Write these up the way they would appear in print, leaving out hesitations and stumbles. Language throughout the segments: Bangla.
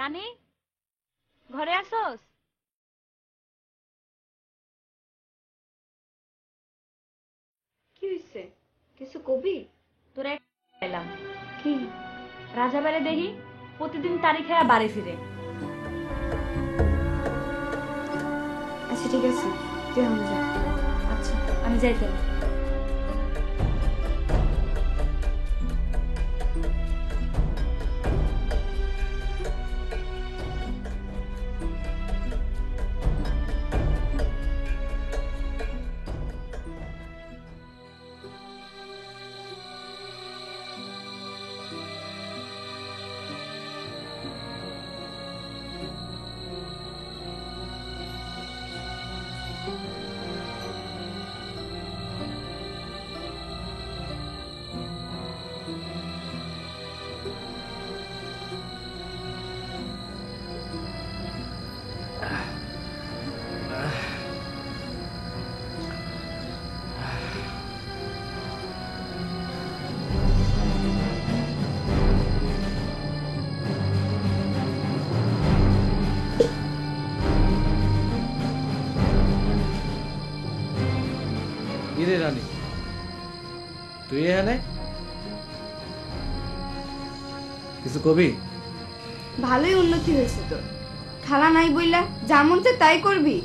রানী, ঘরে আসোস? কি হইছে? কিছু কবি? তোরা এলাম কি? রাজা বাড়ি দেখি প্রতিদিন তারিখে বাড়ি ফিরে। আচ্ছা ঠিক আছে, তুই এখন যা। আচ্ছা, আমি যাইতে। কিরে রানী, তুই এখানে কিছু কবি? ভালোই উন্নতি হয়েছে তোর। খালা নাই বইলা যা মন চায় তাই করবি?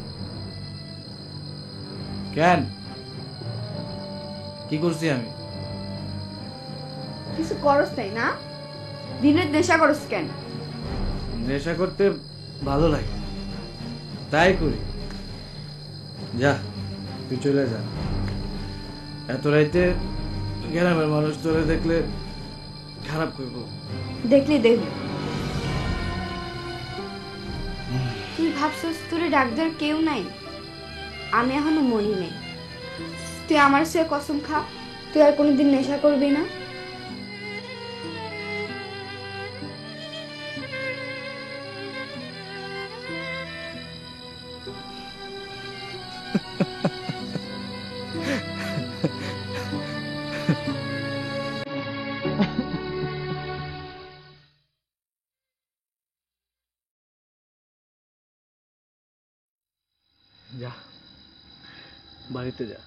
কেন, কি করছি আমি? কিছু করস তাই না? দিনের নেশা করস কেন? নেশা করতে ভালো লাগে, তাই করি। যা, তুই চলে যা। এত রাইতে গ্রামের মানুষ তোরে দেখলে খারাপ করবো। দেখলি দেখলি, তুই ভাবছস তোরে ডাক দেওয়ার কেউ নাই? আমি এখনো মরি নেই। তুই আমার সে কসম খা, তুই আর কোনোদিন নেশা করবি না। যা, বাড়িতে যা।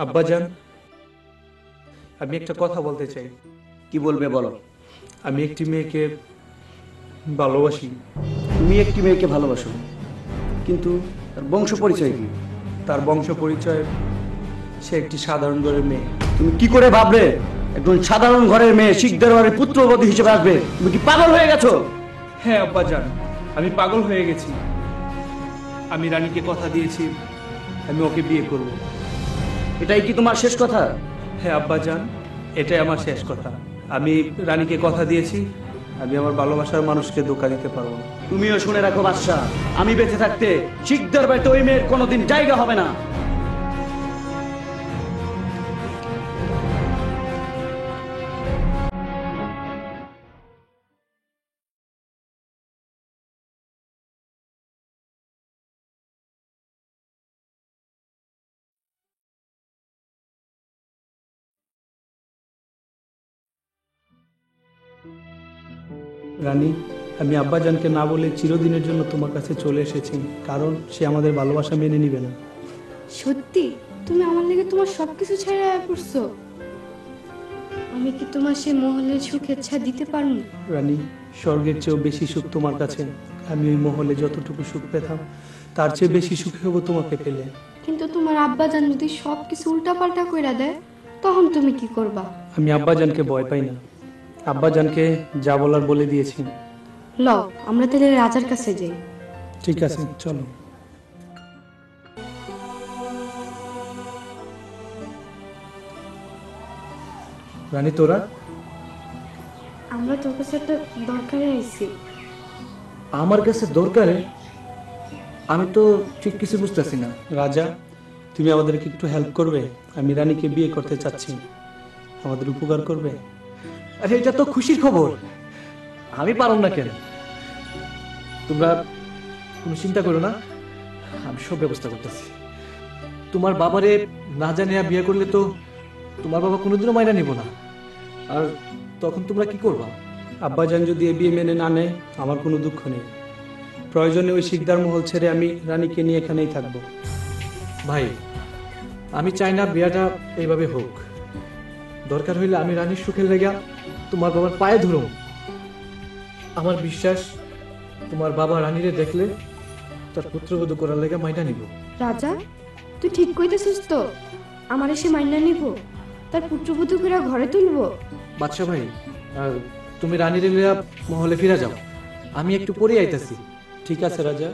আব্বাজান, আমি একটা কথা বলতে চাই। কি বলবে বলো? আমি একটি মেয়েকে ভালোবাসি। তুমি একটি মেয়েকে ভালোবাসো, কিন্তু তার বংশ পরিচয় কি? তার বংশ পরিচয়, সে একটি সাধারণ ঘরের মেয়ে। তুমি কি করে ভাবলে একজন সাধারণ ঘরের মেয়ে শিখ দরবারের পুত্রবধূ হিসেবে আসবে? তুমি কি পাগল হয়ে গেছো? হ্যাঁ আব্বাজান, আমি পাগল হয়ে গেছি। আমি রানীকে কথা দিয়েছি আমি ওকে বিয়ে করব। এটাই কি তোমার শেষ কথা? হ্যাঁ আব্বাজান, এটাই আমার শেষ কথা। আমি রানীকে কথা দিয়েছি আমি আমার ভালোবাসার মানুষকে ধোঁকা দিতে পারবো না। তুমিও শুনে রাখো বাদশা, আমি বেঁচে থাকতে শিখ দরবারে ওই মেয়ের কোনোদিন জায়গা হবে না। রানী, আমি আব্বাজানকে না বলে চিরদিনের জন্য তোমার কাছে চলে এসেছি, কারণ সে আমাদের ভালোবাসা মেনে নিবে না। সত্যি তুমি আমার লেগে তোমার সবকিছু ছেড়ে পড়ছো? আমি কি তোমার সে মহলের সুখের ছায়া দিতে পারবো? রানী, স্বর্গের চেয়েও বেশি সুখ তোমার কাছে। আমি ওই মহলে যতটুকু সুখ পেতাম তার চেয়ে বেশি সুখী হব তোমাকে পেলে। কিন্তু তোমার আব্বাজান যদি সবকিছু উল্টাপাল্টা কইরা দেয়, তখন তুমি কি করবা? আমি আব্বাজানকে ভয় পাই না। আব্বাজানকে যা বলার বলে দিয়েছি। লও, আমরা তাহলে রাজার কাছে যাই। ঠিক আছে, চলো। রানী, তোরা? আমরা তোর কাছে একটা দরকারে আইছি। আমার কাছে দরকারে? আমি তো ঠিক কিছু বুঝতেছি না। রাজা, তুমি আমাদেরকে একটু হেল্প করবে? আমি রানীকে বিয়ে করতে চাচ্ছি, আমাদের উপকার করবে। আরে এটা তো খুশির খবর, আমি পারব না কেন? তোমরা কোনো চিন্তা করো না, আমি সব ব্যবস্থা করতেছি। তোমার বাবারে না জানিয়া বিয়ে করলে তো তোমার বাবা কোনোদিনও মাইনা নিব না, আর তখন তোমরা কি করবা? আব্বাজান যদি এ বিয়ে মেনে না নেয় আমার কোনো দুঃখ নেই। প্রয়োজনে ওই শিকদার মহল ছেড়ে আমি রানীকে নিয়ে এখানেই থাকবো। ভাই, আমি চাই না বিয়াটা এইভাবে হোক। দরকার হইলে আমি রানীর সুখের লেগা তোমার বাবার পায়ে ধরুম। আমার বিশ্বাস তোমার বাবা রানীরে দেখলে তার পুত্রবধূ করার লেগা মাইনা নিব। রাজা, তুই ঠিক কইতেছিস তো? আমার এসে মাইনা নিব, তার পুত্রবধূ করে ঘরে তুলবো? বাদশা ভাই, তুমি রানীর লিয়া মহলে ফিরে যাও, আমি একটু পরে আইতাছি। ঠিক আছে রাজা।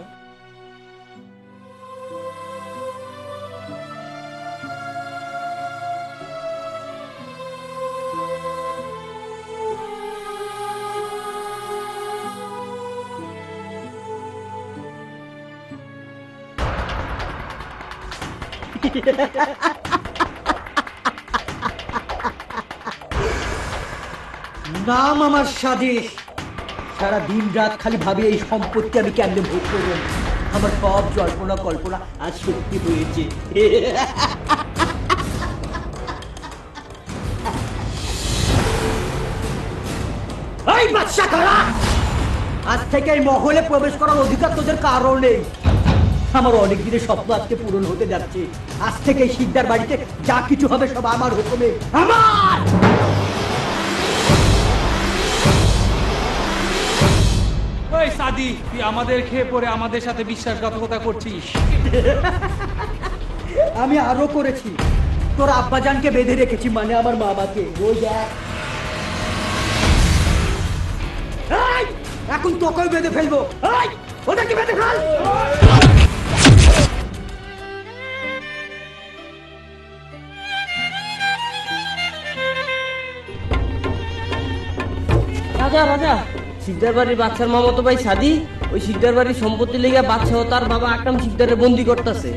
নাম আমার সাদেশ। সারা দিন রাত খালি ভাবি এই সম্পত্তি আমি কেমনে ভোগ করব। আমার সব জল্পনা কল্পনা আজ সত্যি হয়েছে। এই বাদশা কারা, আজ থেকে এই মহলে প্রবেশ করার অধিকার তোদের কারো নেই। আমার অনেক দিনের স্বপ্ন আজকে পূরণ হতে যাচ্ছে। আজ থেকে এই শিকদার বাড়িতে যা কিছু হবে সব আমার হুকুমে। আমার ওই সাদি, তুই আমাদের খেয়ে পড়ে আমাদের সাথে বিশ্বাসঘাতকতা করছিস। আমি আরো করেছি। তোর আব্বাজানকে বেঁধে রেখেছি, মানে আমার মামাকে। ওই দেখ, এই, এখন তোকেও বেঁধে ফেলবো। এই, ওদেরকে বেঁধে ফেল। রাজা রাজা, শিকদার বাড়ির বাচ্চার মামাতো ভাই সাদি ওই শিকদার বাড়ির সম্পত্তি লেগে বাচ্চা ও তার বাবা আকরাম শিকদারে বন্দি করতেছে।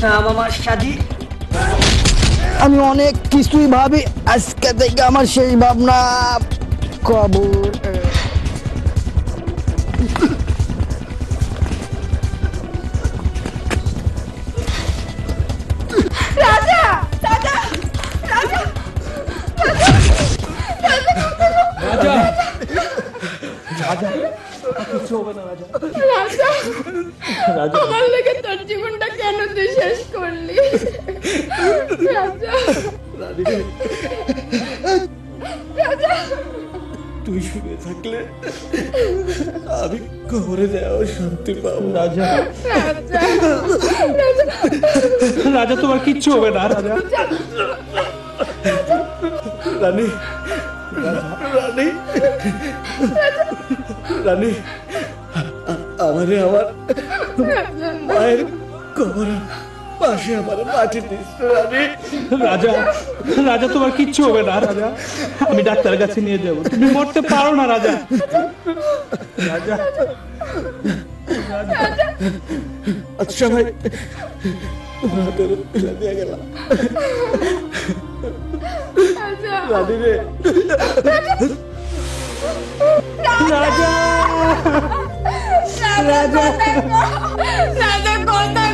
নাম আমার সাদি। আমি অনেক কিছুই ভাবি, আজকে থেকে আমার সেই ভাবনা কবর। রাজা, রাজা, রাজা, রাজা, রাজা, আমার লেগে তোর জীবনটা কেন তুই শেষ করলি? রাজা, রাজা, তুই শুনে থাকলে আমি কবরে যাওয়ার শান্তি পাবো। রাজা, রাজা, রাজা তোমার কিচ্ছু হবে না। রাজা, রানী, রানী, রানী, আমারে আমার মায়ের কবর পাশে আমার মাটি দিস রানী। রাজা, রাজা তোমার কিচ্ছু হবে না রাজা, আমি ডাক্তারের কাছে নিয়ে যাব, তুমি মরতে পারো না রাজা। রাজা, আচ্ছা ভাই, হাতের পিলা দিয়ে গেলাম রানী রে। রাজা, রাজা কোথায়